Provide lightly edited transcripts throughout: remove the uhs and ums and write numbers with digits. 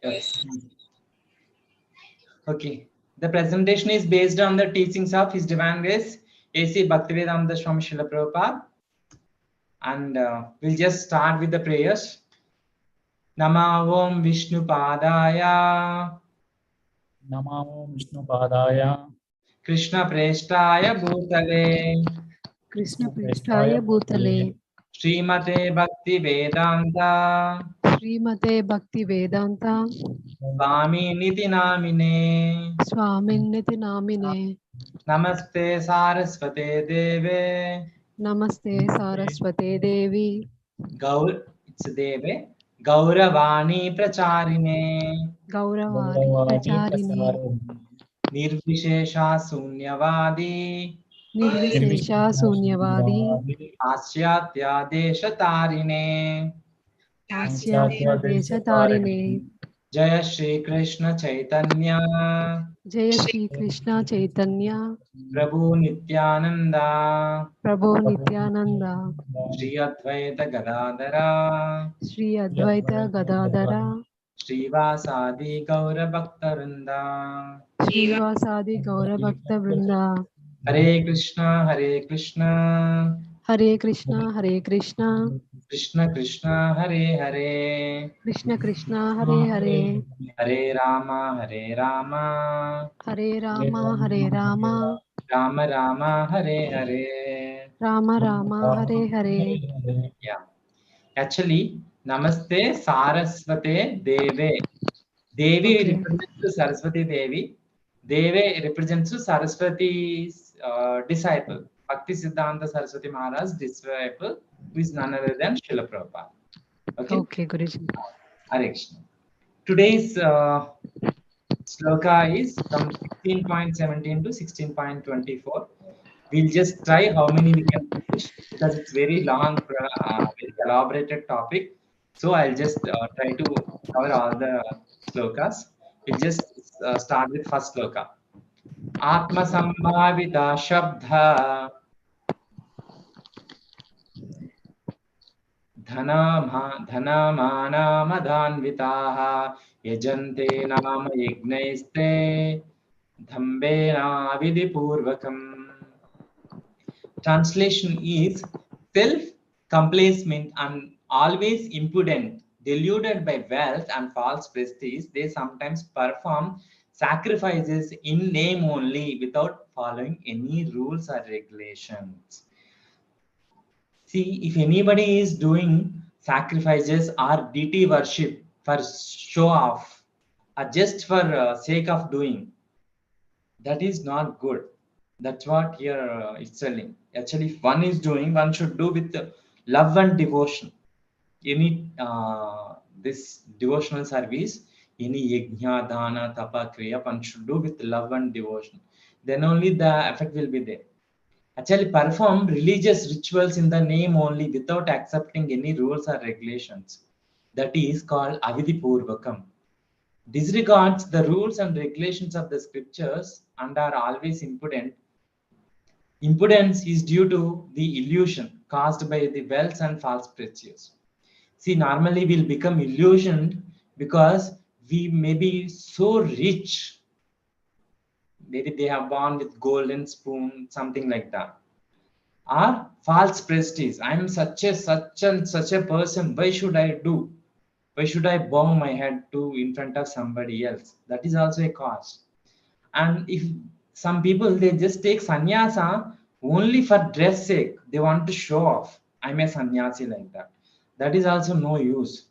Yes. Okay. The presentation is based on the teachings of His Divine Grace, A.C. Bhaktivedanta Swami Srila Prabhupada. And we'll just start with the prayers. Nama Om Vishnu Padaya Namo Vishnu Padaya Krishna Preshtaya Bhutale Krishna Prestaya Bhutale Srimate Bhakti Vedanta Srimate Bhakti Vedanta Swami Niti Namine Swaminiti Namine Namaste Saraswate Deve Namaste Saraswate Devi it's Deve Gauravani Pracharine Gauravani Pracharini Nirvishesha Sunyavadi Nirvisesha Sunyavadi Paschatya Deshatarine Pasyatya Deshatarine Jaya Shri Krishna Chaitanya Jaya Shri Krishna Chaitanya Prabhu Nityananda Prabhu Nityananda Shri Advaita Gadadara Shri Advaita Gadadara Shri Vasadi Gaura Bhaktarinda Srivasadi Gaura Bhakta Vrinda Hare Krishna Hare Krishna Hare Krishna Hare Krishna Krishna Krishna Hare Hare Krishna Krishna Hare Hare Hare Rama Hare Rama Hare Rama Hare Rama Rama Rama Hare Hare. Rama Rama Hare Hare. Yeah. Actually, Namaste Saraswate Deve. Devi Okay. represents to Saraswati Devi. Deve represents to Saraswati's disciple. Bhakti Siddhanta Saraswati Maharaj's disciple, who is none other than Srila Prabhupada. Okay. Okay, Guruji. Hare Krishna. Today's sloka is from 16.17 to 16.24. We'll just try how many we can finish because it's very long, very elaborated topic. So I'll just try to cover all the slokas. We'll just start with first sloka. Atma Sambhavita Shabdha Dhanamana Madhanvitaha Yajante Nama Yignaiste Dhambena Vidipurvakam. Translation is self-complacent and always impudent, deluded by wealth and false prestige, they sometimes perform sacrifices in name only without following any rules or regulations. See, if anybody is doing sacrifices or deity worship for show off or just for sake of doing, that is not good. That's what here it's telling. Actually, if one is doing, one should do with love and devotion. Any this devotional service, any yajna, dana, tapa, kriya, one should do with love and devotion. Then only the effect will be there. Actually, perform religious rituals in the name only without accepting any rules or regulations. That is called avidipurvakam. Disregards the rules and regulations of the scriptures and are always impudent. Impudence is due to the illusion caused by the wealth and false pretenses. See, normally we'll become illusioned because we may be so rich. Maybe they have born with golden spoon, something like that. Or false prestige. I am such and such a person. Why should I do? Why should I bow my head to in front of somebody else? That is also a cost. And if some people they just take sannyasa only for dress sake, they want to show off. I'm a sannyasi like that. That is also no use.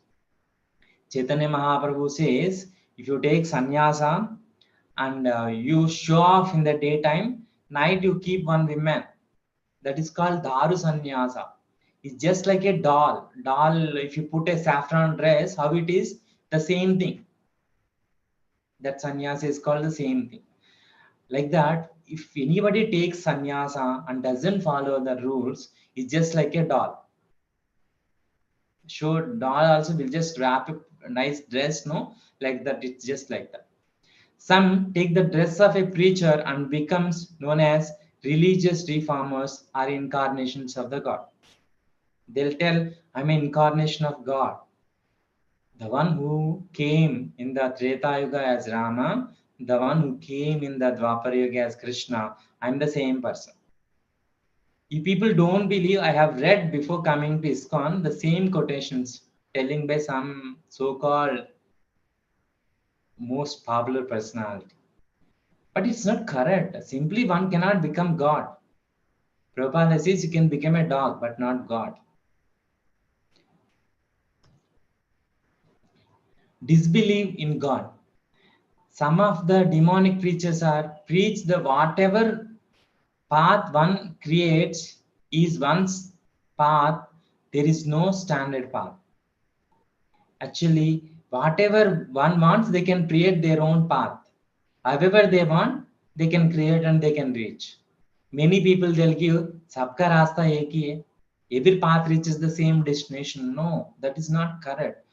Chaitanya Mahaprabhu says, if you take sannyasa and you show off in the daytime, night you keep one woman. That is called daru sannyasa. It's just like a doll. Doll, if you put a saffron dress, how it is? The same thing. That sannyasa is called the same thing. Like that, if anybody takes sannyasa and doesn't follow the rules, it's just like a doll. Sure, doll also will just wrap a nice dress, no? Like that, it's just like that. Some take the dress of a preacher and becomes known as religious reformers or incarnations of the God. They'll tell, I'm an incarnation of God. The one who came in the Treta Yuga as Rama, the one who came in the Dwapara Yuga as Krishna, I'm the same person. If people don't believe, I have read before coming to ISKCON the same quotations telling by some so-called most popular personality. But it's not correct. Simply one cannot become God. Prabhupada says you can become a dog, but not God. Disbelieve in God. Some of the demonic preachers are preach the whatever path one creates is one's path. There is no standard path. Actually, whatever one wants, they can create their own path. However they want, they can create and they can reach. Many people they'll give sabka rasta ek hi hai. Every path reaches the same destination. No, that is not correct.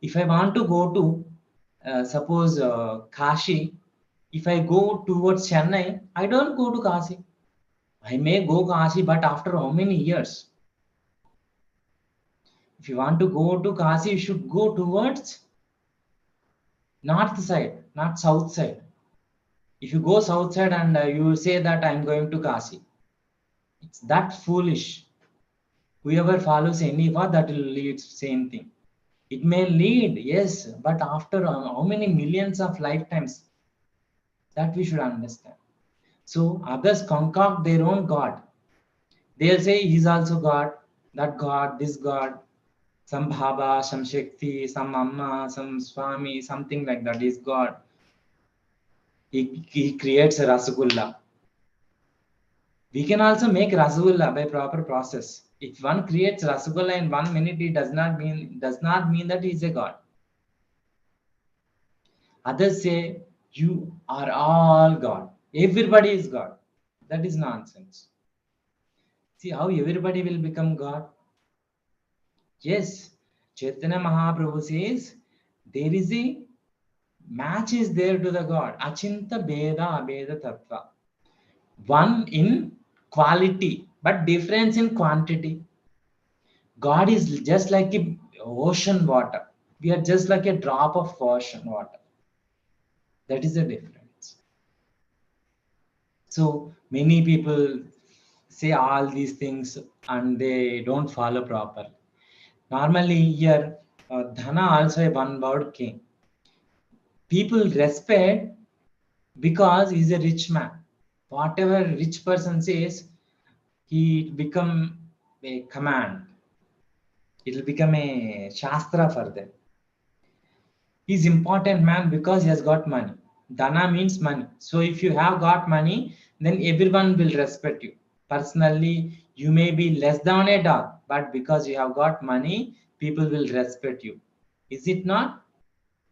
If I want to go to suppose Kashi, if I go towards Chennai, I don't go to Kashi. I may go Kashi, but after how many years? If you want to go to Kashi, you should go towards north side, not south side. If you go south side and you say that I'm going to Kashi, it's that foolish. Whoever follows any path, that will lead same thing. It may lead, yes, but after how many millions of lifetimes? That we should understand. So others concoct their own God. They'll say he's also God, that God, this God, some Baba, some Shakti, some Amma, some Swamy, something like that is God. He creates a Rasagulla. We can also make Rasagulla by proper process. If one creates Rasagulla in 1 minute, it does not mean that he is a God. Others say you are all God. Everybody is God. That is nonsense. See how everybody will become God? Yes, Chaitanya Mahaprabhu says there is a match is there to the God. Achinta Beda Abeda Tattva. One in quality, but difference in quantity. God is just like a ocean water. We are just like a drop of ocean water. That is the difference. So many people say all these things and they don't follow properly. Normally here, Dhana also a one word king. People respect because he's a rich man. Whatever rich person says, he become a command. It will become a shastra for them. He's important man because he has got money. Dana means money. So if you have got money, then everyone will respect you. Personally, you may be less than a dog, but because you have got money, people will respect you. Is it not?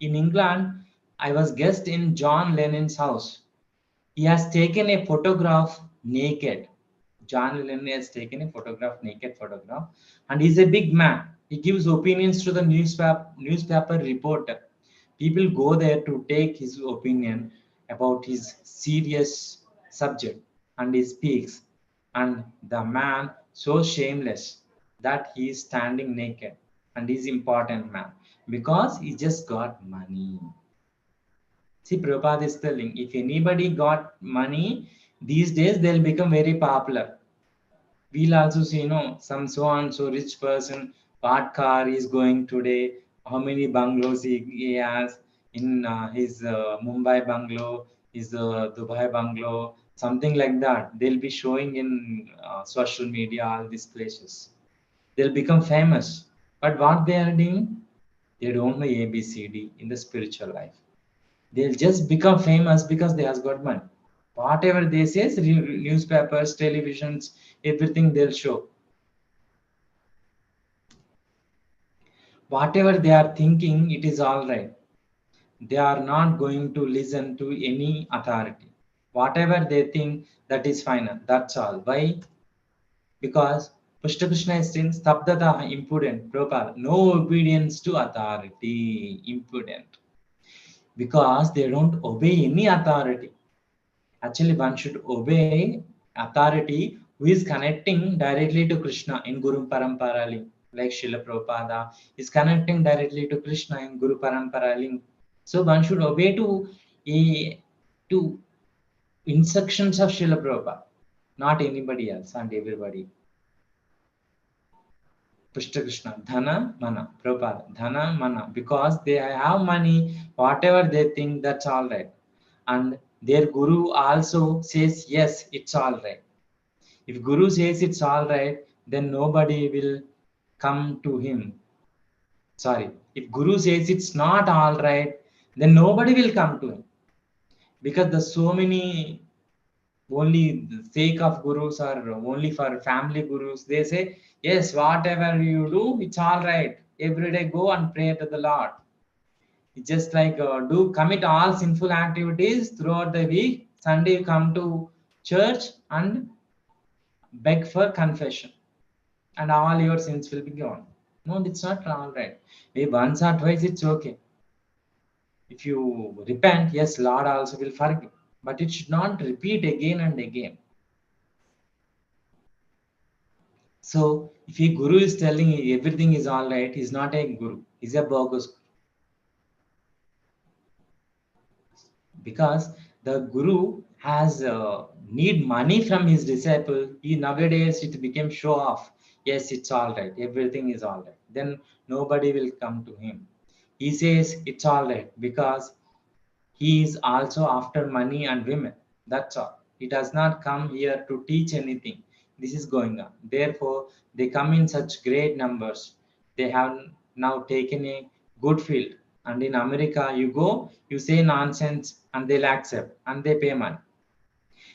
In England, I was guest in John Lennon's house. He has taken a photograph naked. John Lennon has taken a photograph, naked photograph, and he's a big man. He gives opinions to the newspaper reporter. People go there to take his opinion about his serious subject, and he speaks. And the man so shameless that he is standing naked, and he's important man because he just got money. See, Prabhupada is telling if anybody got money, these days they'll become very popular. We'll also see, some so and so rich person, what car is going today, how many bungalows he has in his Mumbai bungalow, his Dubai bungalow, something like that. They'll be showing in social media, all these places. They'll become famous. But what they are doing, they don't know ABCD in the spiritual life. They'll just become famous because they have got money. Whatever they say, newspapers, televisions, everything they'll show. Whatever they are thinking, it is all right. They are not going to listen to any authority. Whatever they think, that is final. That's all. Why? Because Pushta Krishna is saying, Stabdata, impudent, Prabhupada, no obedience to authority, impudent. Because they don't obey any authority. Actually, one should obey authority who is connecting directly to Krishna in Guru Paramparali. like Srila Prabhupada is connecting directly to Krishna in Guru Parampara link. So one should obey to instructions of Srila Prabhupada, not anybody else and everybody. Pushta Krishna, Dhana, Mana, Prabhupada, Dhana, Mana, because they have money, whatever they think, that's all right. And their Guru also says, yes, it's all right. If Guru says it's all right, then nobody will come to him. Sorry, if Guru says it's not all right, then nobody will come to him. Because there's so many only the sake of gurus or only for family gurus, they say, yes, whatever you do, it's all right. Every day go and pray to the Lord. It's just like do commit all sinful activities throughout the week. Sunday you come to church and beg for confession, and all your sins will be gone. No, it's not all right. Maybe once or twice it's okay. If you repent, yes, Lord also will forgive, but it should not repeat again and again. So if a guru is telling you everything is all right, he's not a guru, he's a bogus guru. Because the guru has need money from his disciple. He nowadays it became show off. Yes, it's all right, everything is all right. Then nobody will come to him. He says it's all right because he is also after money and women. That's all. He does not come here to teach anything. This is going on. Therefore, they come in such great numbers. They have now taken a good field. And in America, you go, you say nonsense, and they'll accept and they pay money.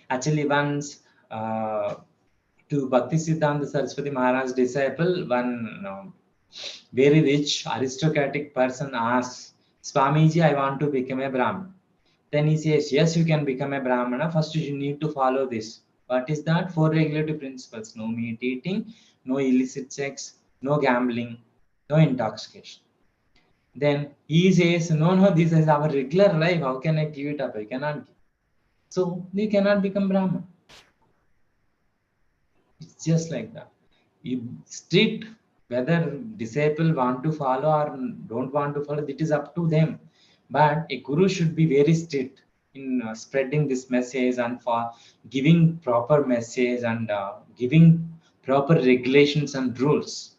Actually, once to Bhakti Siddhanta Saraswati Maharaj's disciple, one very rich aristocratic person asks, Swamiji, I want to become a Brahmin. Then he says, yes, you can become a Brahmana. First, you need to follow this. What is that? 4 regulative principles. No meat eating, no illicit sex, no gambling, no intoxication. Then he says, no, this is our regular life. How can I give it up? I cannot give. So, you cannot become Brahman. It's just like that. You strict, whether disciple want to follow or don't want to follow, it is up to them. But a guru should be very strict in spreading this message and for giving proper message and giving proper regulations and rules.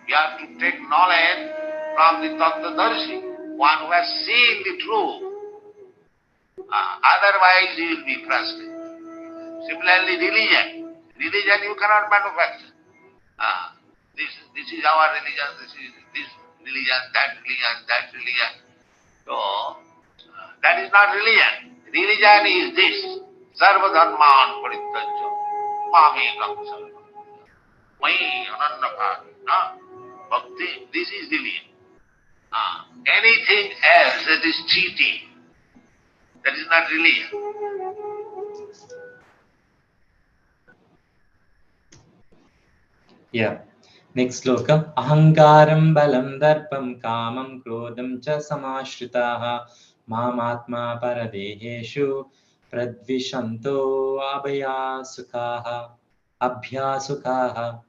You have to take knowledge from the Tattvadarshi, one who has seen the truth. Otherwise, you will be frustrated. Similarly, religion. Religion you cannot manufacture. This is our religion, this is this religion, that religion, that religion. So, that is not religion. Religion is this. Sarva dharman parityajya mamekam sarva. Mai anannapati. Bhakti, this is religion. Anything else that is cheating, that is not religion. Yeah. Next sloka. Ahankaram balam darpam kamam krodam cha samashritaha mamatma paradeheshu pradvishanto abhyasukaha.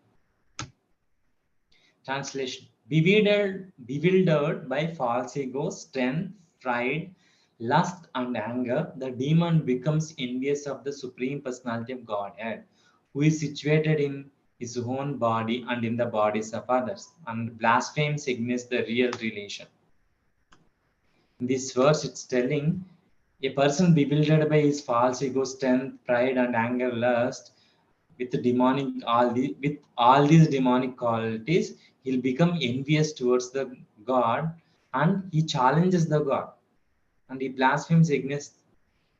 Translation. Bewildered by false ego, strength, pride, lust and anger, the demon becomes envious of the Supreme Personality of Godhead, who is situated in his own body and in the bodies of others, and blasphemes against the real relation. In this verse, it's telling a person bewildered by his false ego, strength, pride, and anger, lust, with all these demonic qualities, he'll become envious towards the God, and he challenges the God, and he blasphemes against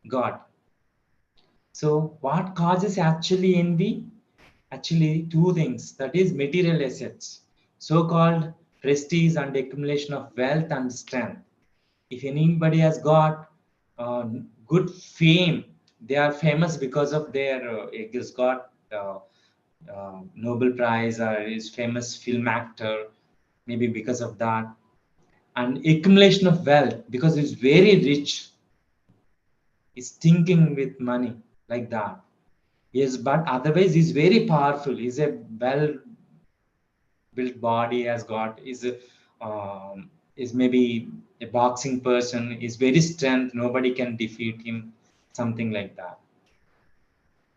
God. So, what causes actually envy? Actually, two things, that is material assets, so-called prestige and accumulation of wealth and strength. If anybody has got good fame, they are famous because of their has got Nobel Prize or is famous film actor, maybe because of that. And accumulation of wealth, because he's very rich, he's thinking with money like that. Yes, but otherwise he's very powerful. He's a well-built body, has got, is maybe a boxing person, is very strength, nobody can defeat him, something like that.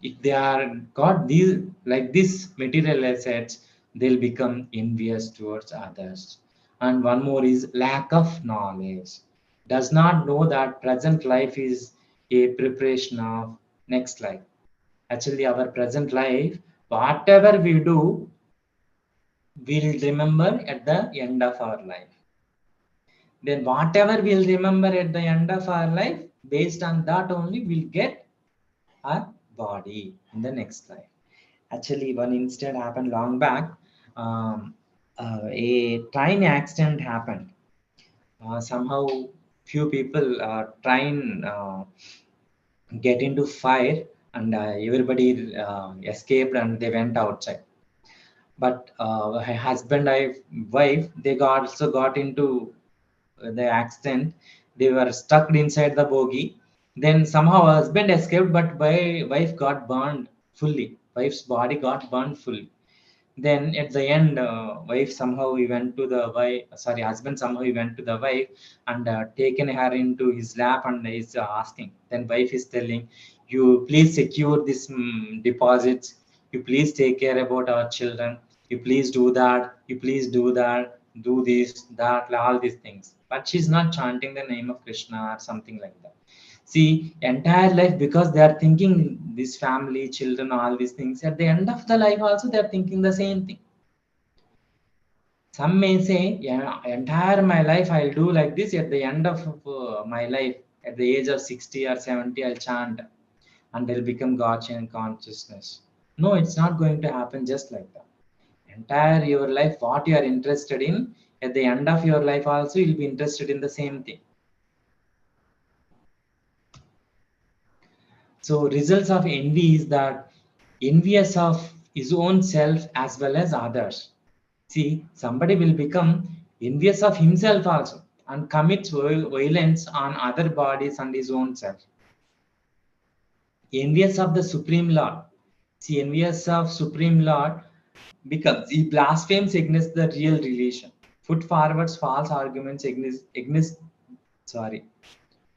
If they are got these like this material assets, they'll become envious towards others. And one more is lack of knowledge. Does not know that present life is a preparation of next life. Actually, our present life, whatever we do, we'll remember at the end of our life. Then whatever we'll remember at the end of our life, based on that only we'll get our body in the next life. Actually, one incident happened long back. Um, a train accident happened. Somehow, few people train get into fire, and everybody escaped and they went outside. But her husband and wife, they got also got into the accident. They were stuck inside the bogie. Then somehow husband escaped, but wife got burned fully. Wife's body got burned fully. Then at the end, wife somehow he went to the wife. Sorry, husband somehow he went to the wife and taken her into his lap and is asking. Then wife is telling, "You please secure this deposits. You please take care about our children. You please do that. You please do that. Do this, that, all these things." But she's not chanting the name of Krishna or something like that. See, entire life, because they are thinking this family, children, all these things. At the end of the life, also they are thinking the same thing. Some may say, yeah, entire my life I'll do like this. At the end of my life, at the age of 60 or 70, I'll chant and they'll become God and consciousness. No, it's not going to happen just like that. Entire your life, what you are interested in, at the end of your life also, you'll be interested in the same thing. So results of envy is that envious of his own self as well as others. See, somebody will become envious of himself also and commits violence on other bodies and his own self. Envious of the Supreme Lord. See, envious of Supreme Lord becomes he blasphemes against the real relation. Put forwards false arguments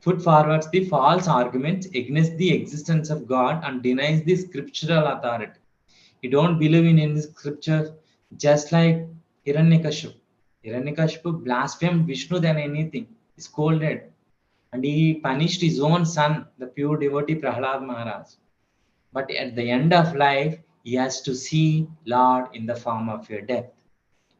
put forwards the false arguments against the existence of God and denies the scriptural authority. You don't believe in any scripture, just like Hiranyakashipu. Hiranyakashipu blasphemed Vishnu than anything. He scolded. And he punished his own son, the pure devotee Prahlad Maharaj. But at the end of life, he has to see Lord in the form of a death.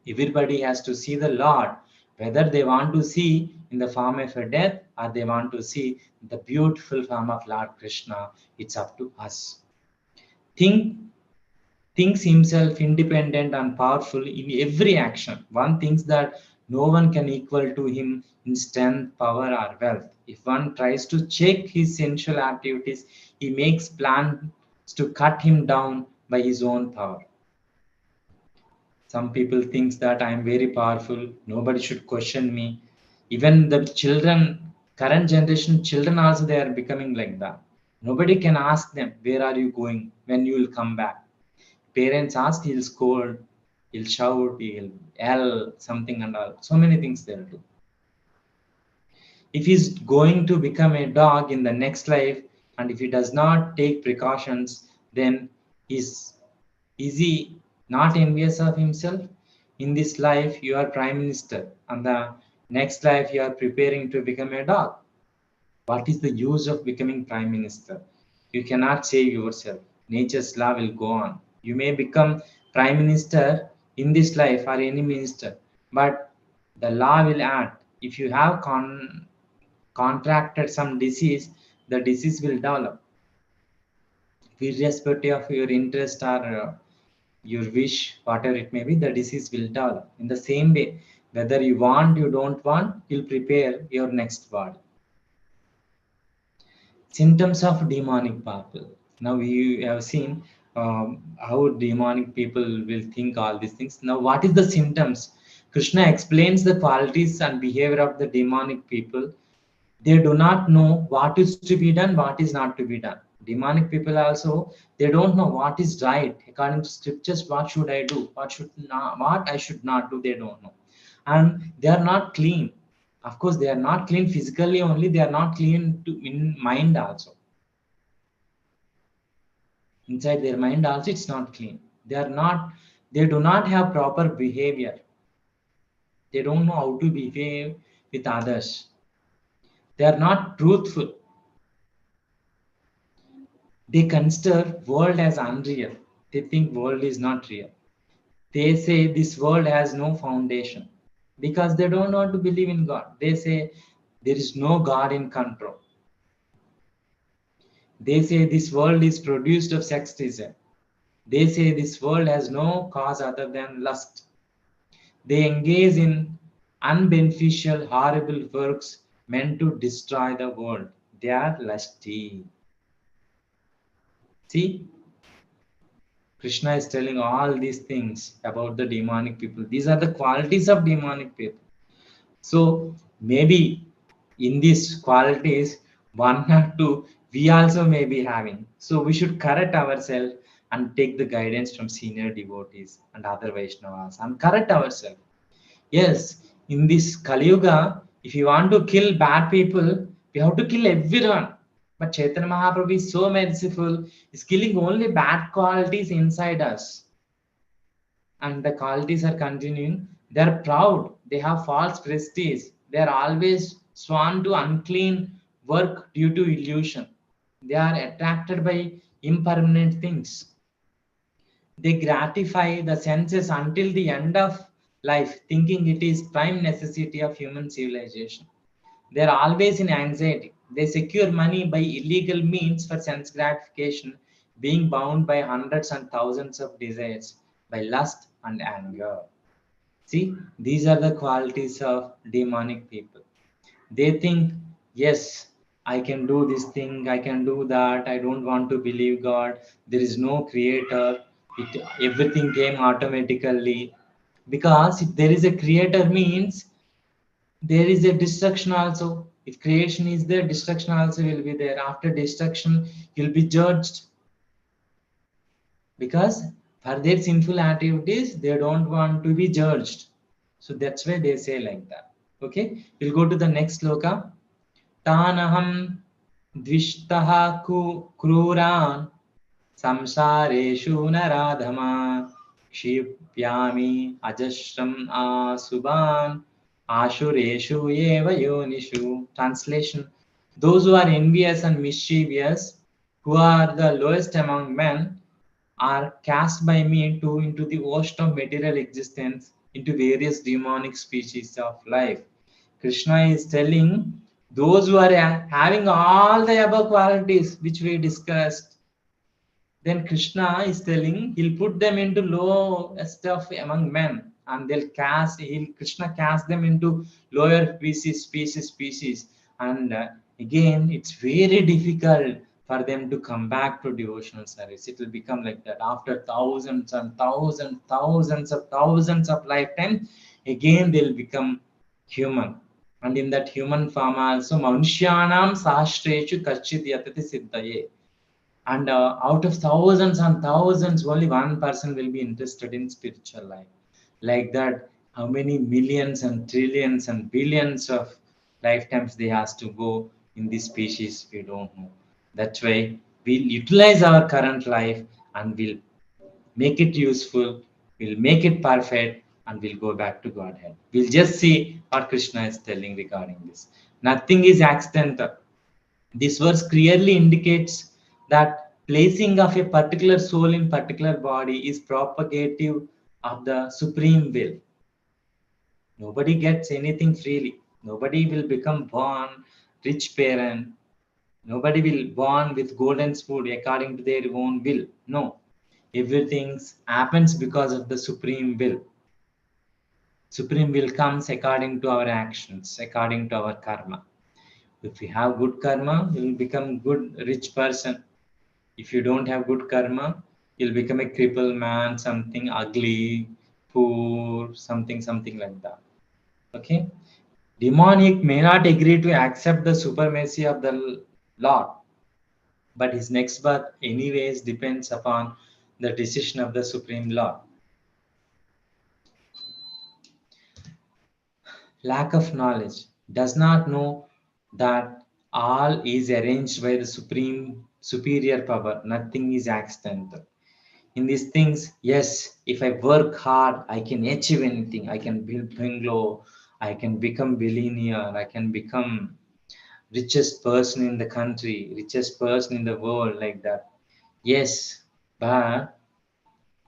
Everybody has to see the Lord, whether they want to see in the form of a death or they want to see the beautiful form of Lord Krishna. It's up to us. Thinks himself independent and powerful in every action. One thinks that no one can equal to him in strength, power, or wealth. If one tries to check his sensual activities, he makes plans to cut him down by his own power. Some people think that I am very powerful, nobody should question me. Even the children, current generation children also, they are becoming like that. Nobody can ask them, where are you going, when you will come back. Parents ask, he'll scold, he'll shout, he'll yell, something and all. So many things they'll do. If he's going to become a dog in the next life, and if he does not take precautions, then is he not envious of himself? In this life, you are prime minister, and the next life you are preparing to become a dog. What is the use of becoming prime minister? You cannot save yourself. Nature's law will go on. You may become prime minister in this life or any minister, but the law will act. If you have contracted some disease, the disease will develop. Irrespective of your interest or your wish, whatever it may be, the disease will develop. In the same way, whether you want, you don't want, you'll prepare your next body. Symptoms of demonic people. Now we have seen how demonic people will think all these things. Now, what is the symptoms? Krishna explains the qualities and behavior of the demonic people. They do not know what is to be done, what is not to be done. Demonic people also, they don't know what is right according to scriptures. What should I do? What I should not do? They don't know, and they are not clean. Of course, they are not clean physically only. They are not clean in mind also. Inside their mind also, it's not clean. They are not. They do not have proper behavior. They don't know how to behave with others. They are not truthful. They consider world as unreal. They think world is not real. They say this world has no foundation because they don't want to believe in God. They say there is no God in control. They say this world is produced of sex desire. They say this world has no cause other than lust. They engage in unbeneficial, horrible works meant to destroy the world. They are lusty. See, Krishna is telling all these things about the demonic people. These are the qualities of demonic people. So maybe in these qualities, one or two, we also may be having. So we should correct ourselves and take the guidance from senior devotees and other Vaishnavas and correct ourselves. Yes, in this Kali Yuga, if you want to kill bad people, we have to kill everyone. But Chaitanya Mahaprabhu is so merciful, is killing only bad qualities inside us. And the qualities are continuing. They are proud, they have false prestige, they are always sworn to unclean work due to illusion. They are attracted by impermanent things. They gratify the senses until the end of life, thinking it is prime necessity of human civilization. They are always in anxiety. They secure money by illegal means for sense gratification, being bound by hundreds and thousands of desires, by lust and anger. See, these are the qualities of demonic people. They think, yes, I can do this thing, I can do that, I don't want to believe God, there is no creator, everything came automatically. Because if there is a creator means there is a destruction also. If creation is there, destruction also will be there. After destruction, you'll be judged. Because for their sinful activities, they don't want to be judged. So that's why they say like that. Okay, we'll go to the next sloka. Tanaham dvishtaha kruran samsareshu naradhama kshipyami ajashram asuban ashureshu eva yonishu. Translation: those who are envious and mischievous, who are the lowest among men, are cast by me too into the ocean of material existence, into various demonic species of life. Krishna is telling those who are having all the above qualities which we discussed, then Krishna is telling he'll put them into lowest of among men, and Krishna cast them into lower species, and again it's very difficult for them to come back to devotional service. It will become like that after thousands and thousands of lifetimes. Again they'll become human, and in that human form also manushyanam sahasreshu kachit yatati siddhaye. And out of thousands and thousands, only one person will be interested in spiritual life. Like that, how many millions and trillions and billions of lifetimes they has to go in this species, we don't know. That's why we'll utilize our current life and we'll make it useful, we'll make it perfect, and we'll go back to Godhead. We'll just see what Krishna is telling regarding this. Nothing is accidental. This verse clearly indicates that placing of a particular soul in particular body is propagative of the supreme will. Nobody gets anything freely. Nobody will become born rich parent. Nobody will born with golden spoon according to their own will. No. Everything happens because of the supreme will. Supreme will comes according to our actions, according to our karma. If we have good karma, you will become good rich person. If you don't have good karma, you'll become a crippled man, something ugly, poor, something like that. Okay? Demonic may not agree to accept the supremacy of the Lord. But his next birth anyways depends upon the decision of the Supreme Lord. Lack of knowledge does not know that all is arranged by the superior power. Nothing is accidental. In these things, yes, if I work hard, I can achieve anything. I can build bungalow, I can become billionaire, I can become richest person in the country, richest person in the world, like that. Yes, but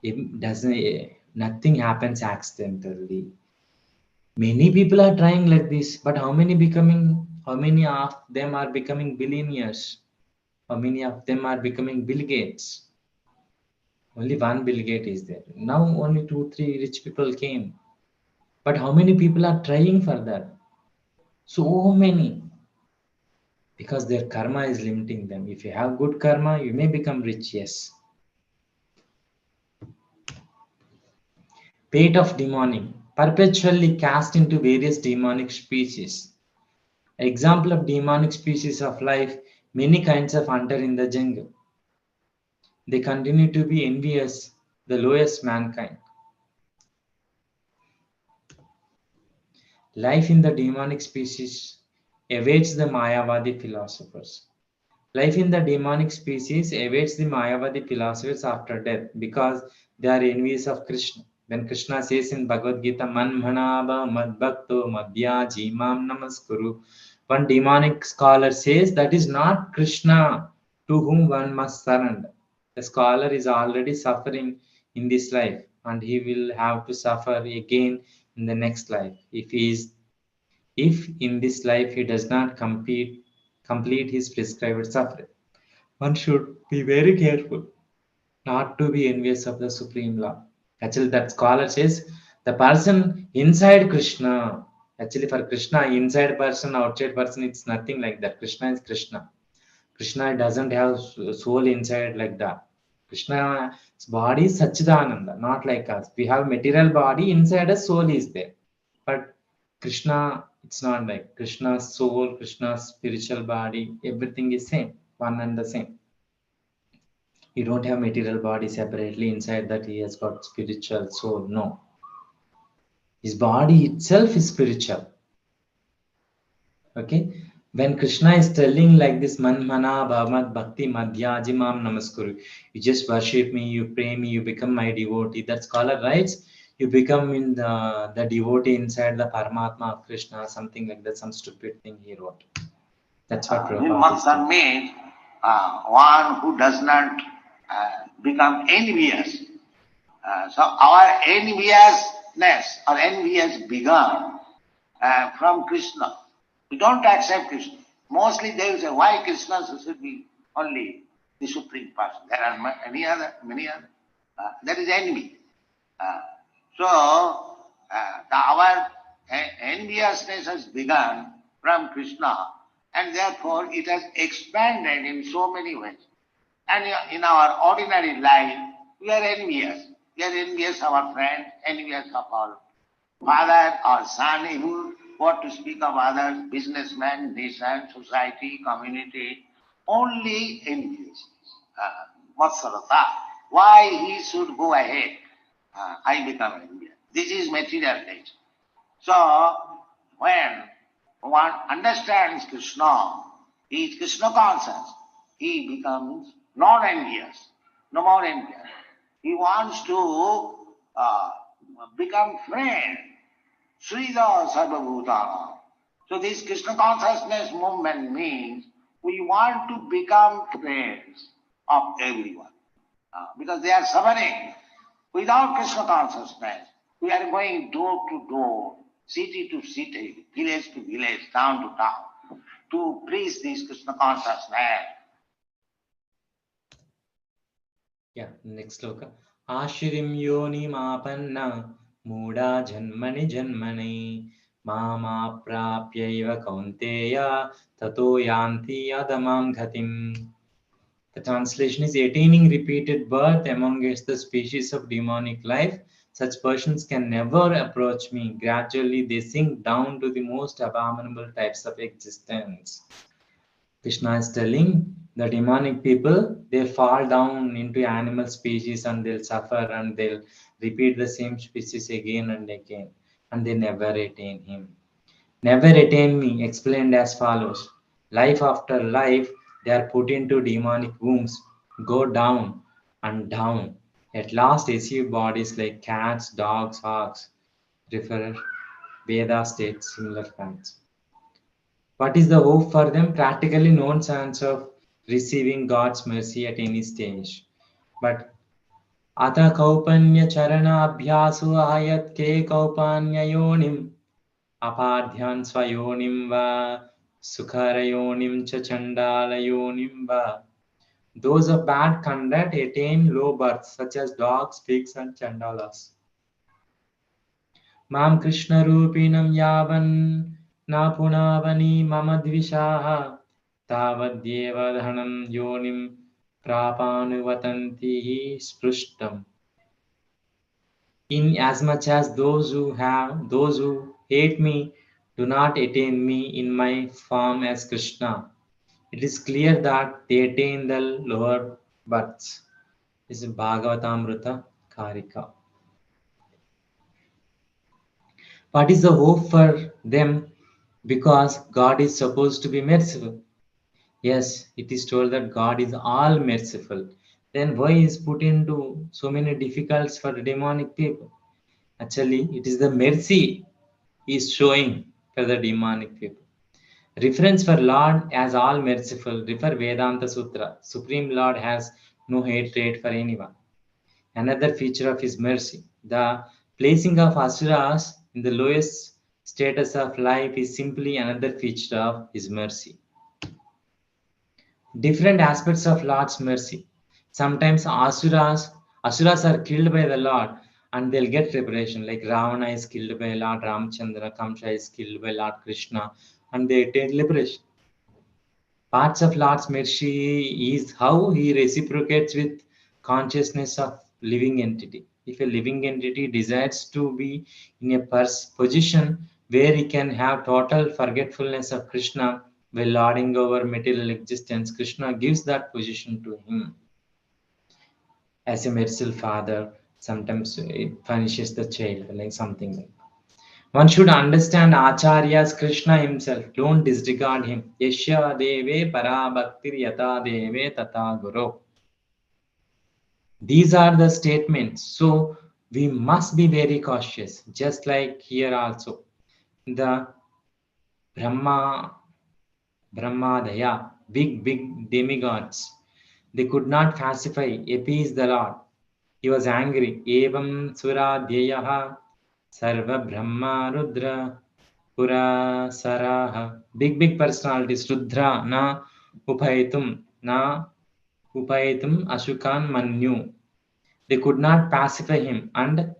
it doesn't. Nothing happens accidentally. Many people are trying like this, but how many of them are becoming billionaires? How many of them are becoming Bill Gates? Only one Bill Gates is there. Now only 2, 3 rich people came. But how many people are trying for that? So many. Because their karma is limiting them. If you have good karma, you may become rich, yes. Fate of demonic, perpetually cast into various demonic species. Example of demonic species of life, many kinds of hunter in the jungle. They continue to be envious, the lowest mankind. Life in the demonic species awaits the Mayavadi philosophers. Life in the demonic species awaits the Mayavadi philosophers after death because they are envious of Krishna. When Krishna says in Bhagavad Gita, Man Bhanaba Madbhakto Madhyaji Mam Namaskuru, one demonic scholar says that is not Krishna to whom one must surrender. The scholar is already suffering in this life and he will have to suffer again in the next life if in this life he does not complete his prescribed suffering. One should be very careful not to be envious of the Supreme Lord. Actually, that scholar says the person inside Krishna, actually for Krishna, inside person, outside person, it's nothing like that. Krishna is Krishna. Krishna doesn't have soul inside like that. Krishna's body is Satchidananda, not like us. We have material body, inside a soul is there. But Krishna, it's not like Krishna's soul, Krishna's spiritual body, everything is same, one and the same. You don't have material body separately. Inside that he has got spiritual soul. No. His body itself is spiritual. Okay. When Krishna is telling like this, Manmana Bhavat Bhakti Madhyajimam Namaskuru, you just worship me, you pray me, you become my devotee. That scholar writes, you become in the devotee inside the Paramatma of Krishna, something like that, some stupid thing he wrote. That's what Vimukta means one who does not become envious. So our enviousness or envious begun from Krishna. We don't accept Krishna. Mostly they will say, why Krishna should be only the supreme person? There are many other. That is envy. So our enviousness has begun from Krishna, and therefore it has expanded in so many ways. And in our ordinary life, we are envious. We are envious of our friends, envious of our father or son, even what to speak of others, businessmen, nation, society, community, only envious. Matsarata. Why he should go ahead? I become envious. This is material nature. So, when one understands Krishna, he is Krishna conscious, he becomes non-envious, no more envious. He wants to become friend, Srida Sarvabhutana. So this Krishna consciousness movement means we want to become friends of everyone. Because they are suffering. Without Krishna consciousness, we are going door to door, city to city, village to village, town to town, to preach this Krishna consciousness. Yeah, next sloka. Ashirim yoni mapanna muda janmani janmani mama prapyaiva kaunteya tato yanti adamam ghatim. The translation is attaining repeated birth amongst the species of demonic life. Such persons can never approach me. Gradually, they sink down to the most abominable types of existence. Krishna is telling the demonic people, they fall down into animal species and they'll suffer and they'll repeat the same species again and again, and they never attain him. Never attain me, explained as follows. Life after life, they are put into demonic wombs, go down and down. At last, achieve bodies like cats, dogs, hogs. Refer Veda states similar facts. What is the hope for them? Practically no chance of receiving God's mercy at any stage. But Ata kaupanya charana abhyasu ayat ke kaupanya yonim Apadhyan swayonim va sukharayonim cha chandalayonim va. Those of bad conduct attain low births, such as dogs, pigs, and chandalas. Mam Krishna Rupinam Yavan na punavani mama dvishaha tavadyeva dhanam yonim prapanuvatanti sprushtam. In as much as those who hate me do not attain me in my form as Krishna, it is clear that they attain the lower births. This is Bhagavatamrita Karika. What is the hope for them? Because God is supposed to be merciful. Yes, it is told that God is all merciful. Then why is put into so many difficulties for the demonic people? Actually, it is the mercy he is showing for the demonic people. Reference for Lord as all merciful, refer Vedanta Sutra. Supreme Lord has no hatred for anyone. Another feature of his mercy, the placing of asuras in the lowest status of life is simply another feature of his mercy. Different aspects of Lord's mercy. Sometimes asuras are killed by the Lord and they'll get reparation. Like Ravana is killed by Lord Ramchandra, Kamsa is killed by Lord Krishna, and they attain liberation. Parts of Lord's mercy is how he reciprocates with consciousness of living entity. If a living entity desires to be in a position where he can have total forgetfulness of Krishna while lording over material existence, Krishna gives that position to him. As a merciful father, sometimes it punishes the child, like something like that. One should understand Acharya's Krishna himself. Don't disregard him. Yashya deve para bhaktir yata deve tata guru. These are the statements. So we must be very cautious. Just like here also. The Brahmadaya, big demigods. They could not pacify, appease the Lord. He was angry. Evam suradhyayaha sarva brahma rudra pura saraha. Big personalities. Rudra na upaitum ashukan manyu. They could not pacify him. And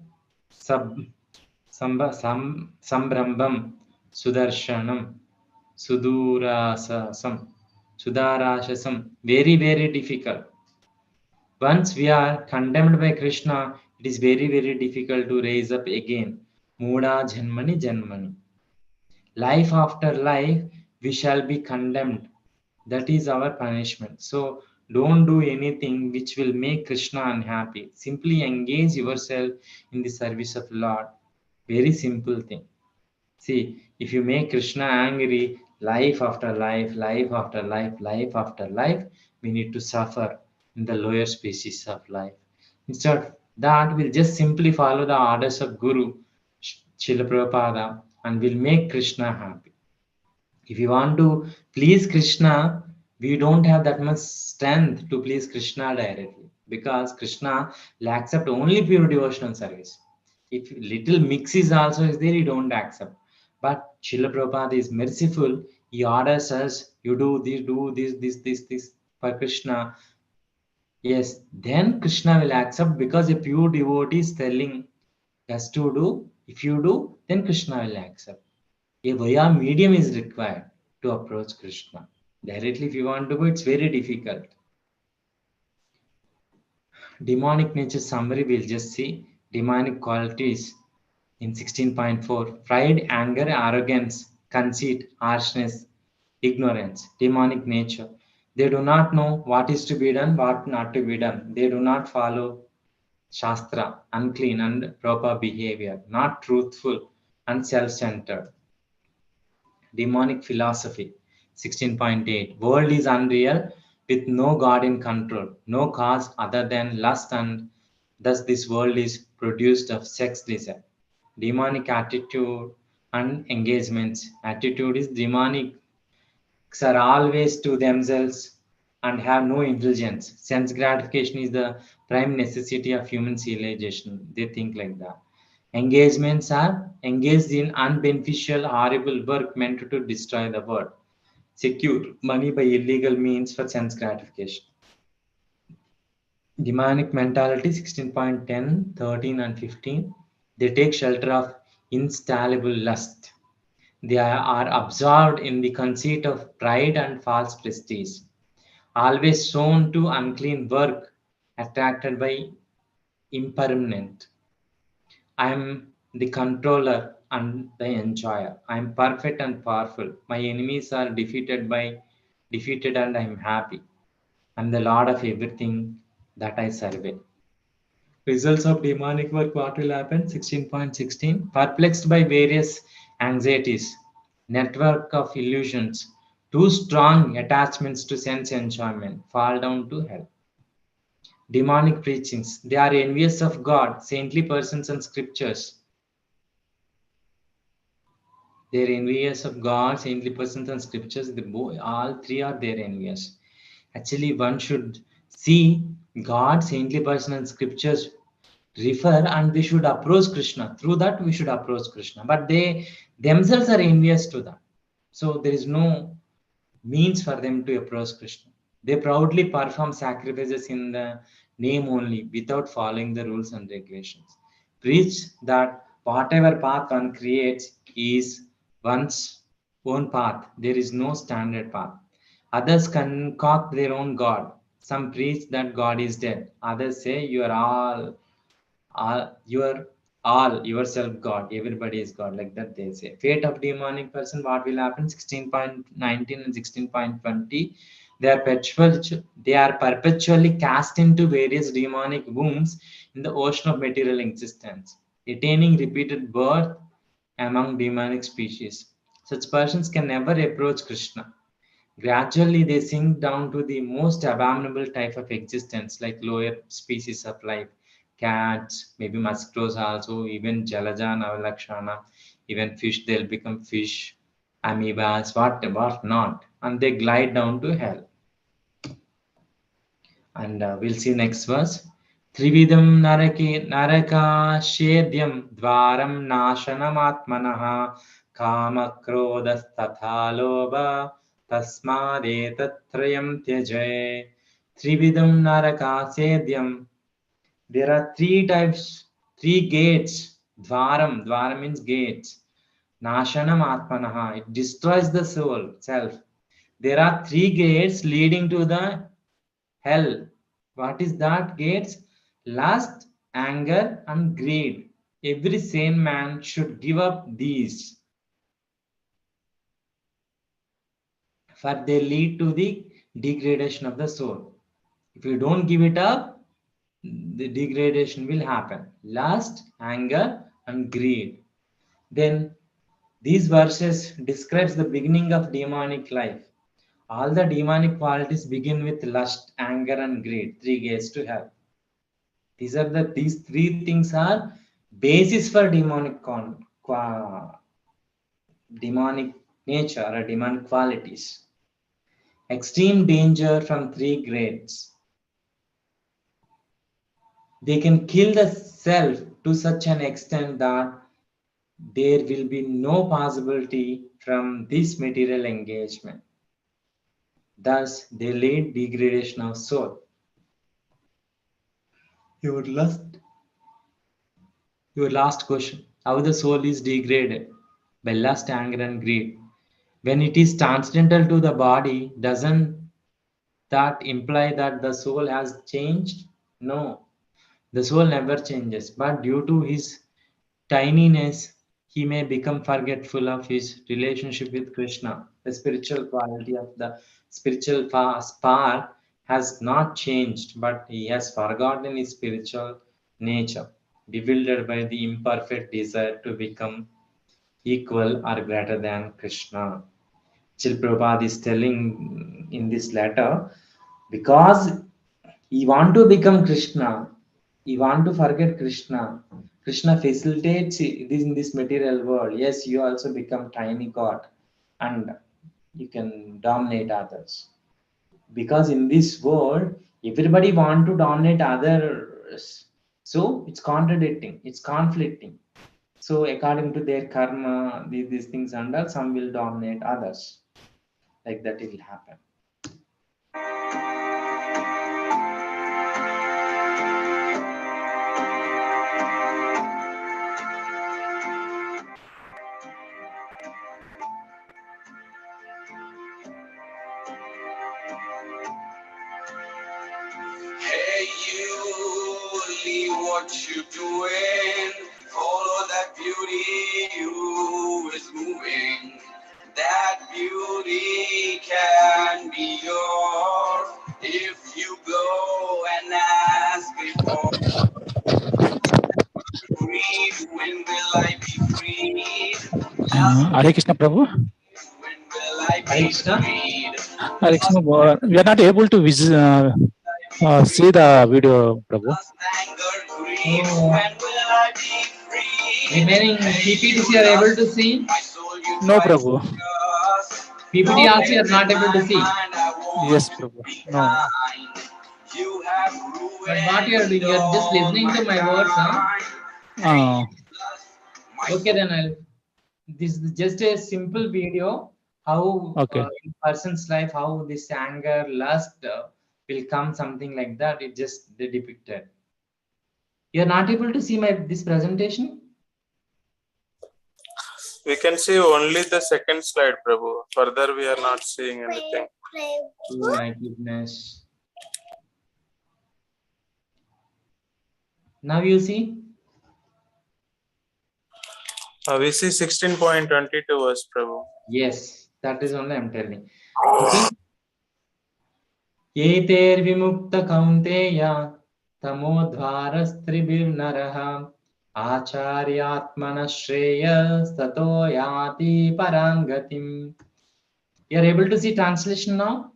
sambrambam sudarshanam sudarashasam. Very difficult. Once we are condemned by Krishna, it is very difficult to raise up again. Muda janmani. Life after life, we shall be condemned. That is our punishment. So don't do anything which will make Krishna unhappy. Simply engage yourself in the service of Lord. Very simple thing. See, if you make Krishna angry, life after life, we need to suffer in the lower species of life. Instead of that, we'll just simply follow the orders of Guru, Srila Prabhupada, and we'll make Krishna happy. If you want to please Krishna, we don't have that much strength to please Krishna directly, because Krishna will accept only pure devotional service. If little mix is also is there, he don't accept. But Srila Prabhupada is merciful. He orders us, you do this for Krishna. Yes, then Krishna will accept, because a pure devotee is telling us to do. If you do, then Krishna will accept. A via medium is required to approach Krishna. Directly, if you want to go, it's very difficult. Demonic nature summary, we'll just see. Demonic qualities in 16.4. Pride, anger, arrogance, conceit, harshness, Ignorance, demonic nature. They do not know what is to be done, what not to be done. They do not follow Shastra, unclean and proper behavior, not truthful and self-centered. Demonic philosophy, 16.8. World is unreal with no God in control, no cause other than lust, and thus this world is produced of sex desire. Demonic attitude and engagements. Attitude is demonic are always to themselves and have no indulgence. Sense gratification is the prime necessity of human civilization. They think like that. Engagements are engaged in unbeneficial, horrible work meant to destroy the world. Secure money by illegal means for sense gratification. Demonic mentality, 16.10, 13, and 15. They take shelter of installable lust. They are absorbed in the conceit of pride and false prestige, always shown to unclean work, attracted by impermanent. I am the controller and the enjoyer. I am perfect and powerful. My enemies are defeated and I am happy. I am the Lord of everything that I survey. Results of demonic work, what will happen? 16.16. Perplexed by various anxieties, network of illusions, too strong attachments to sense enjoyment, fall down to hell. Demonic preachings, they are envious of God, saintly persons, and scriptures. They are envious of God, saintly persons, and scriptures. All three are there envious. Actually, one should see God, saintly person, and scriptures refer, and we should approach Krishna. Through that, we should approach Krishna. But they themselves are envious to that. So there is no means for them to approach Krishna. They proudly perform sacrifices in the name only without following the rules and regulations. Preach that whatever path one creates is one's own path. There is no standard path. Others concoct their own God. Some preach that God is dead. Others say you are all yourself God. Everybody is God. Like that they say. Fate of demonic person. What will happen? 16.19 and 16.20. They are perpetually cast into various demonic wombs in the ocean of material existence, attaining repeated birth among demonic species. Such persons can never approach Krishna. Gradually, they sink down to the most abominable type of existence, like lower species of life, cats, maybe mosquitoes also, even Jalaja, Navalakshana, even fish, they'll become fish, amoebas, what not. And they glide down to hell. And we'll see next verse. Trividam naraka shedyam dvaram nashanam kama krodha tatha lobha tasmadetattrayam tyajay. Trividam naraka sedyam. There are three types, three gates. Dvaram means gates. Nashanam atmanaha, it destroys the soul, self. There are three gates leading to the hell. What is that gates? Lust, anger, and greed. Every sane man should give up these, for they lead to the degradation of the soul. If you don't give it up, the degradation will happen. Lust, anger, and greed. Then these verses describes the beginning of demonic life. All the demonic qualities begin with lust, anger, and greed. Three gates to hell. These three things are basis for demonic nature or demonic qualities. Extreme danger from three grades. They can kill the self to such an extent that there will be no possibility from this material engagement. Thus, they lead degradation of soul. Your last question. How the soul is degraded? By lust, anger, and greed. When it is transcendental to the body, doesn't that imply that the soul has changed? No. The soul never changes. But due to his tininess, he may become forgetful of his relationship with Krishna. The spiritual quality of the spiritual spark has not changed, but he has forgotten his spiritual nature, bewildered by the imperfect desire to become equal or greater than Krishna. Chil Prabhupada is telling in this letter, because he want to become Krishna, he want to forget Krishna. Krishna facilitates this in this material world. Yes, you also become tiny God and you can dominate others. Because in this world, everybody want to dominate others. So it's contradicting, it's conflicting. So according to their karma, these things and all, some will dominate others. Like that it will happen. Hey, you, leave what you're doing. Follow that beauty you is moving. That beauty can be yours if you go and ask before. When will I be freed? Hare Krishna Prabhu. When will I Hare be Krishna. freed? Hare Krishna, we are not able to see the video, Prabhu. Anger, grief, Oh. when will I be freed? Remaining PPTs you are able to see. My soul you No, try to Prabhu. discuss. PPT also you are not able to see. Yes, Prabhu. No. You have But what you are doing, you are just listening to my words, huh? Okay, then I'll. This is just a simple video. How Okay. in person's life, how this anger, lust will come, something like that. It just they depicted. You are not able to see my this presentation. We can see only the second slide, Prabhu. Further, we are not seeing anything. Oh my goodness. Now you see? We see 16.22 verse, Prabhu. Yes, that is only I'm telling. Okay. Yeter vimukta kaunteya tamodhvarastribirnaraha acharyatmana shreya sato yati parangatim. You are able to see translation now?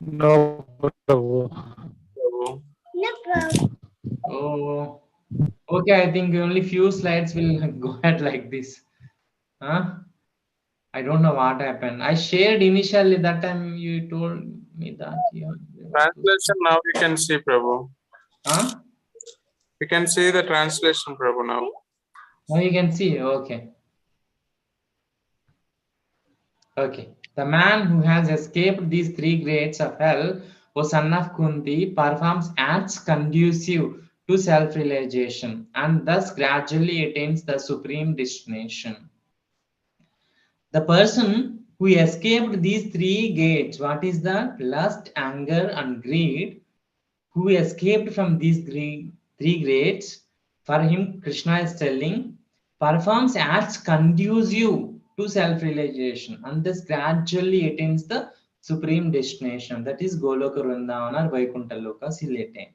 No, Prabhu. Oh, okay. I think only few slides will go ahead like this. Huh? I don't know what happened. I shared initially that time you told me that you Translation now we can see, Prabhu. huh? We can see the translation, Prabhu, now. Now you can see. Okay. Okay. The man who has escaped these three grades of hell, O son of Kunti, performs acts conducive to self-realization and thus gradually attains the supreme destination. The person who escaped these three gates, what is that? Lust, anger, and greed, who escaped from these three grades, for him, Krishna is telling, performs acts conducive to self-realization and thus gradually attains the supreme destination, that is Goloka Vrindavana or Vaikuntha Loka he'll attain.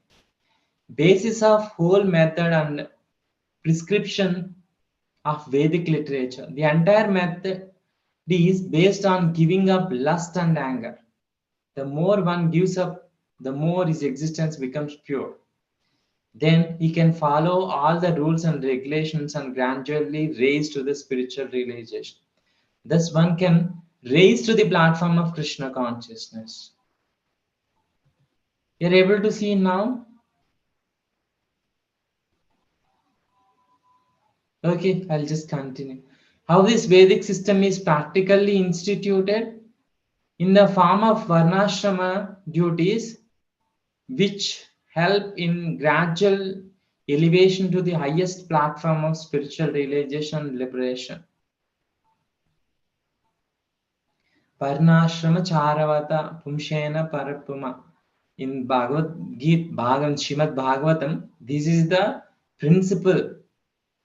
Basis of whole method and prescription of Vedic literature. The entire method is based on giving up lust and anger. The more one gives up, the more his existence becomes pure. Then he can follow all the rules and regulations and gradually raise to the spiritual realization. Thus one can raise to the platform of Krishna consciousness. You're able to see now? Okay, I'll just continue. How this Vedic system is practically instituted in the form of varnashrama duties, which help in gradual elevation to the highest platform of spiritual realization and liberation. Varnashrama charavata pumshena parapuma. In Bhagavad Gita, Srimad Bhagavatam, this is the principle.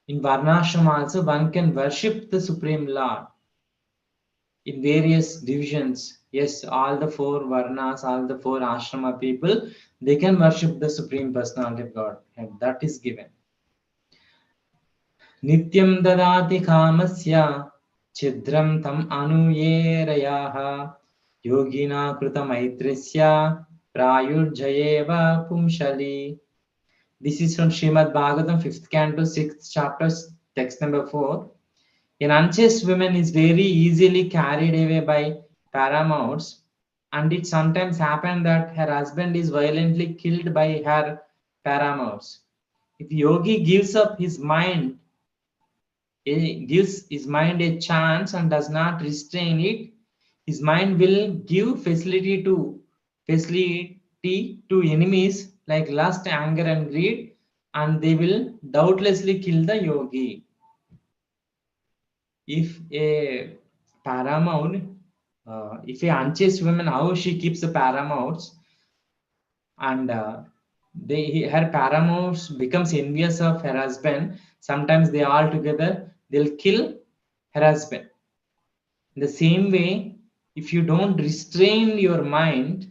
In Varnashram also, one can worship the Supreme Lord in various divisions. Yes, all the four Varnas, all the four Ashrama people, they can worship the Supreme Personality of God. And that is given. Nityam dadati kamasya chidram tam anuyeerayaha yogina krita maitrisya prayurjayeva pumshali. This is from Srimad Bhagavatam, 5th canto, 6th chapter, text number 4. An unchaste woman is very easily carried away by paramours, and it sometimes happens that her husband is violently killed by her paramours. If yogi gives his mind a chance and does not restrain it, his mind will give facility to enemies like lust, anger, and greed, and they will doubtlessly kill the yogi. If a paramount, if a unchaste woman, how she keeps the paramours, and her paramours becomes envious of her husband, sometimes they all together they'll kill her husband. In the same way, if you don't restrain your mind,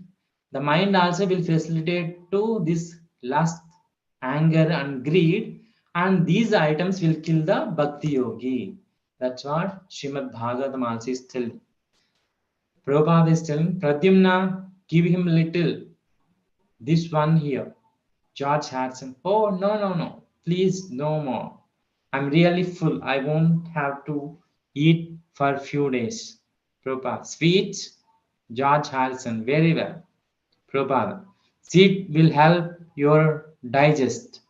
the mind also will facilitate to this lust, anger, and greed, and these items will kill the bhakti yogi. That's what Srimad Bhagavatam also is telling. Prabhupada is telling, Pradyumna, give him little. This one here. George Harrison, oh, no. Please, no more. I'm really full. I won't have to eat for a few days. Prabhupada, sweets, George Harrison, very well. Prabhupada, sweet will help your digest.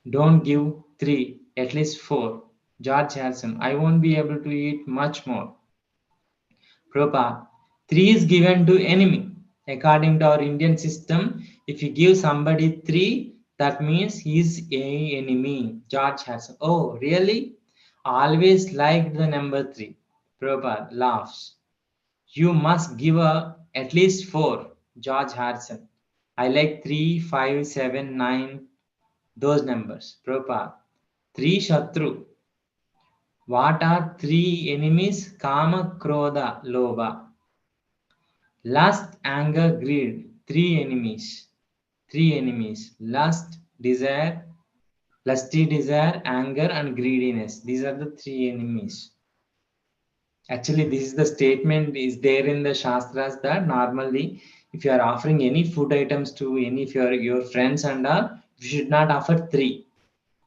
Don't give 3, at least 4. George Harrison, I won't be able to eat much more. Prabhupada, 3 is given to enemy. According to our Indian system, if you give somebody 3, that means he is an enemy. George Harrison, oh, really? Always liked the number 3. Prabhupada laughs. You must give at least 4. George Harrison, I like 3, 5, 7, 9, those numbers. Prabhupada, 3 Shatru. What are 3 enemies? Kama, Krodha, Lobha. Lust, anger, greed. 3 enemies. 3 enemies. Lust, desire, lusty desire, anger, and greediness. These are the 3 enemies. Actually, this is the statement is there in the Shastras that normally, if you are offering any food items to any of your friends and all, you should not offer 3.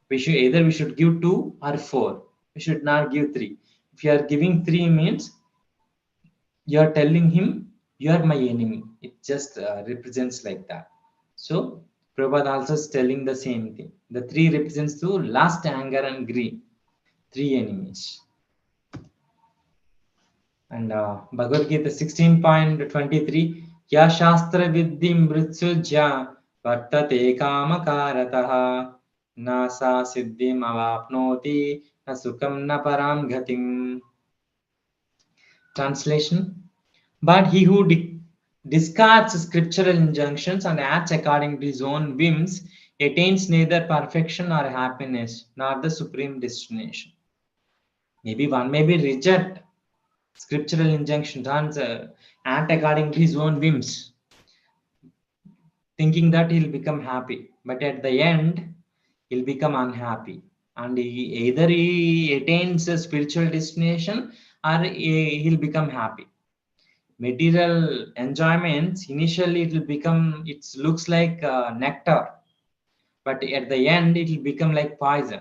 We should give 2 or 4. We should not give 3. If you are giving 3 means you are telling him you are my enemy. It just represents like that. So Prabhupada also is telling the same thing. The 3 represents to lust, anger, and greed. 3 enemies. And Bhagavad Gita 16.23, Ya Shastra Viddhim Mritsujya Vartate Kamakarataha Na Sa Siddhim Avapnoti Na Sukham Na Param Gatim. Translation: But he who discards scriptural injunctions and acts according to his own whims attains neither perfection nor happiness nor the supreme destination. Maybe one may be reject scriptural injunctions and act according to his own whims, thinking that he'll become happy, but at the end he'll become unhappy, and either he attains a spiritual destination or he'll become happy. Material enjoyments, initially it looks like nectar, but at the end it will become like poison.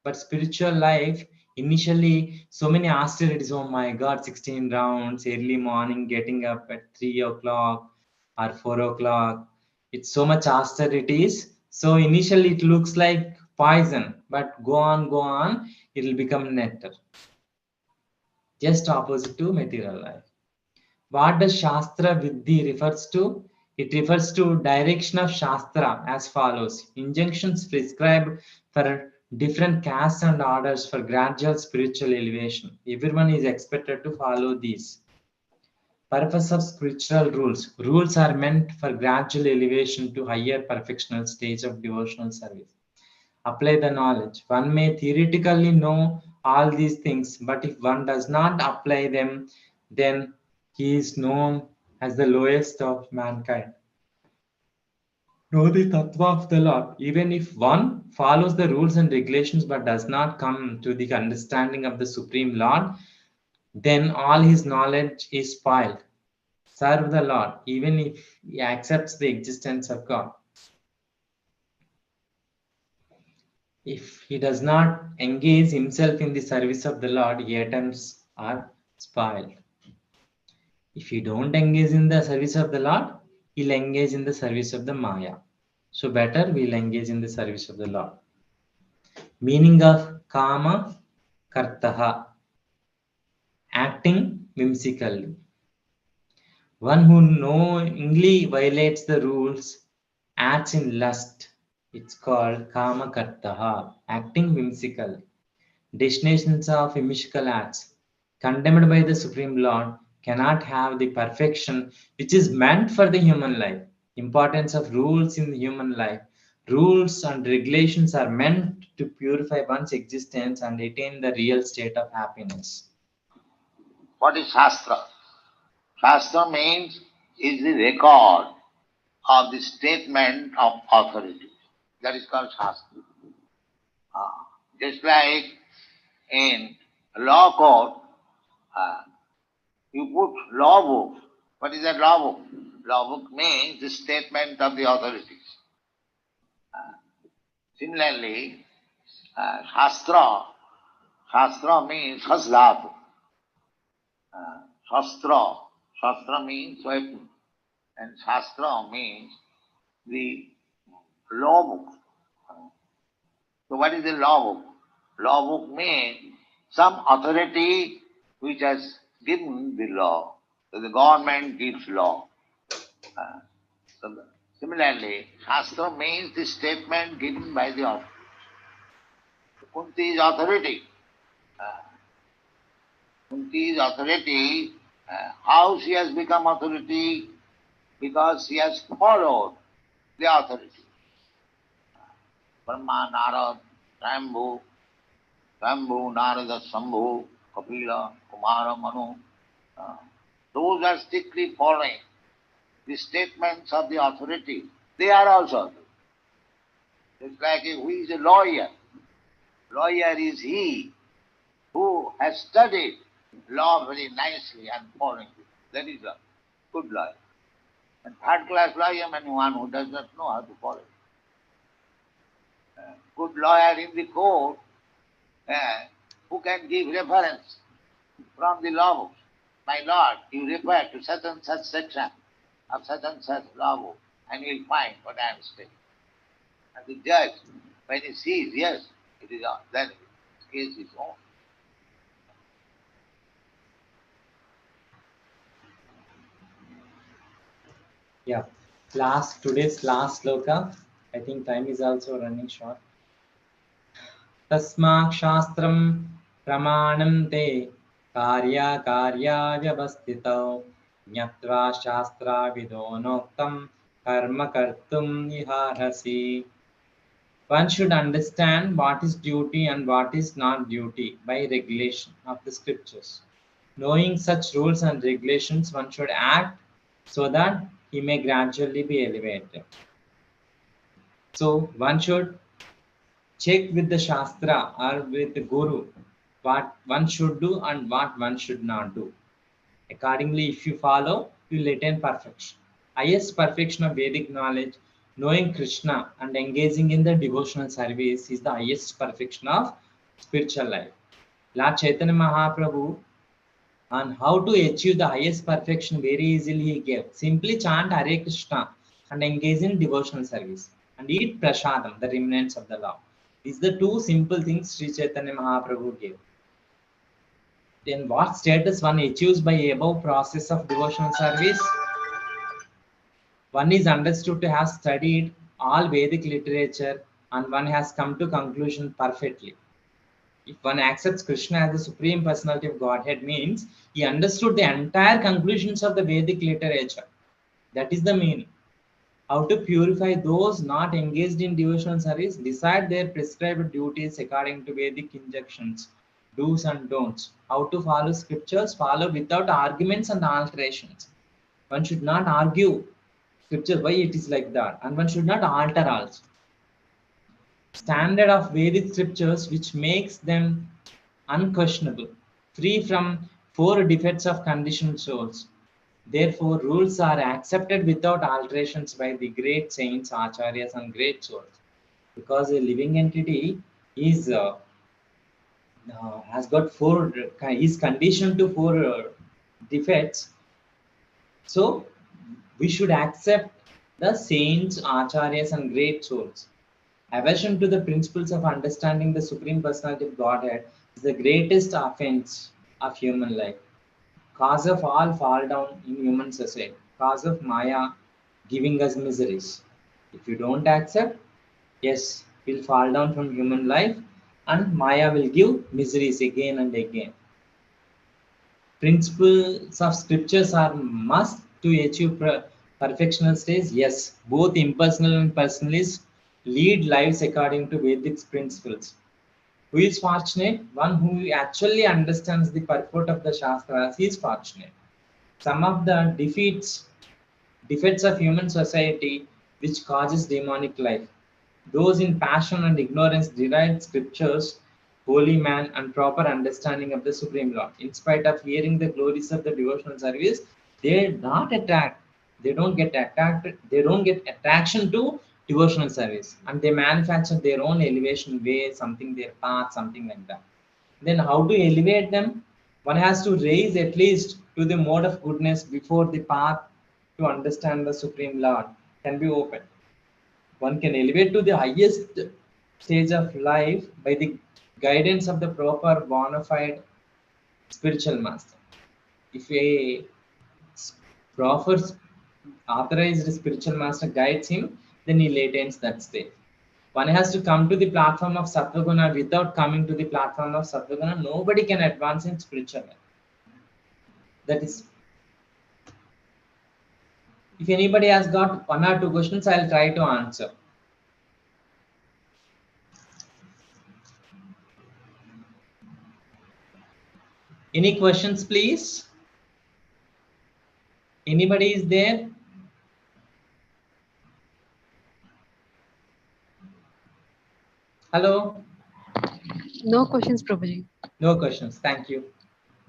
But spiritual life, initially so many austerities, oh my god, 16 rounds, early morning, getting up at 3 o'clock or 4 o'clock, it's so much austerities. So initially it looks like poison, but go on, it will become nectar. Just opposite to material life. What does Shastra Viddhi refers to? It refers to direction of Shastra as follows. Injunctions prescribed for different castes and orders for gradual spiritual elevation. Everyone is expected to follow these. Purpose of spiritual rules. Rules are meant for gradual elevation to higher perfectional stage of devotional service. apply the knowledge. One may theoretically know all these things, but if one does not apply them, then he is known as the lowest of mankind. Know the tattva of the Lord. Even if one follows the rules and regulations but does not come to the understanding of the Supreme Lord, then all his knowledge is spoiled. Serve the Lord, even if he accepts the existence of God. If he does not engage himself in the service of the Lord, his attempts are spoiled. If you don't engage in the service of the Lord, he'll engage in the service of the Maya. So better we'll engage in the service of the Lord. Meaning of kama kartaha, acting whimsically. One who knowingly violates the rules acts in lust. It's called kama kartaha, acting whimsically. Destinations of whimsical acts, condemned by the Supreme Lord, cannot have the perfection which is meant for the human life. Importance of rules in the human life. Rules and regulations are meant to purify one's existence and attain the real state of happiness. What is Shastra? Shastra means is the record of the statement of authority. That is called Shastra. Just like in law court, you put law book. What is that law book? Law book means the statement of the authorities. Similarly, Shastra means Shasdhatu. Shastra means weapon. And Shastra means the law book. So what is the law book? Law book means some authority which has given the law. So the government gives law. Similarly, Shastra means the statement given by the authority. Kunti's authority. Kunti's authority, how she has become authority? Because she has followed the authority. Brahma, Narad, Swayambhu, Narada, Shambhu, Kapila, Kumara, Manu. Those are strictly following the statements of the authority. They are also. It's like who is a lawyer. Lawyer is he who has studied law very nicely and following it. That is a good lawyer. And third class lawyer means one who does not know how to follow it. Good lawyer in the court who can give reference from the law books. My lord, you refer to such and such section of such and such law book and you will find what I am saying. And the judge, when he sees, yes, it is on, then the case is on. Yeah. Today's last sloka. I think time is also running short. Tasmak shastram pramanam te karya vyavastitau jnatva shastra vidonoktam karma kartum iharasi. One should understand what is duty and what is not duty by regulation of the scriptures. Knowing such rules and regulations, one should act so that he may gradually be elevated. So one should check with the Shastra or with the Guru what one should do and what one should not do. Accordingly, if you follow, you will attain perfection. Highest perfection of Vedic knowledge, knowing Krishna and engaging in the devotional service is the highest perfection of spiritual life. Lord Chaitanya Mahaprabhu on how to achieve the highest perfection very easily he gave. Simply chant Hare Krishna and engage in devotional service and eat prasadam, the remnants of the law. These are the two simple things Sri Chaitanya Mahaprabhu gave. Then what status one achieves by above process of devotional service? One is understood to have studied all Vedic literature and one has come to conclusion perfectly. If one accepts Krishna as the Supreme Personality of Godhead means he understood the entire conclusions of the Vedic literature. That is the meaning. How to purify those not engaged in devotional service, decide their prescribed duties according to Vedic injunctions, do's and don'ts. How to follow scriptures, follow without arguments and alterations. One should not argue scripture why it is like that, and one should not alter also. Standard of Vedic scriptures which makes them unquestionable, free from four defects of conditioned souls. Therefore, rules are accepted without alterations by the great saints, acharyas, and great souls. Because a living entity is has got four, is conditioned to four defects. So we should accept the saints, acharyas, and great souls. Aversion to the principles of understanding the Supreme Personality of Godhead is the greatest offense of human life. Cause of all fall down in human society. Cause of Maya giving us miseries. If you don't accept, yes, we'll fall down from human life and Maya will give miseries again and again. Principles of scriptures are must to achieve perfectional stage. Yes, both impersonal and personalists lead lives according to Vedic principles. Who is fortunate? One who actually understands the purport of the Shastras is fortunate. Some of the defects of human society which causes demonic life. Those in passion and ignorance deride scriptures, holy man, and proper understanding of the Supreme Lord. In spite of hearing the glories of the devotional service, they not attract. They don't get attracted. They don't get attraction to devotional service, and they manufacture their own elevation way, something their path, something like that. Then how to elevate them? One has to raise at least to the mode of goodness before the path to understand the Supreme Lord can be opened. One can elevate to the highest stage of life by the guidance of the proper bona fide spiritual master. If a proper authorized spiritual master guides him, then he attains that state. One has to come to the platform of Sattva-guna. Without coming to the platform of Sattva-guna, nobody can advance in spiritual life. That is, if anybody has got one or two questions, I'll try to answer. Any questions, please? Anybody is there? Hello? No questions, Prabhuji. No questions. Thank you.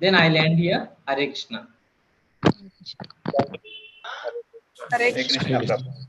Then I'll end here. Hare Krishna. Hare Krishna, Prabhu.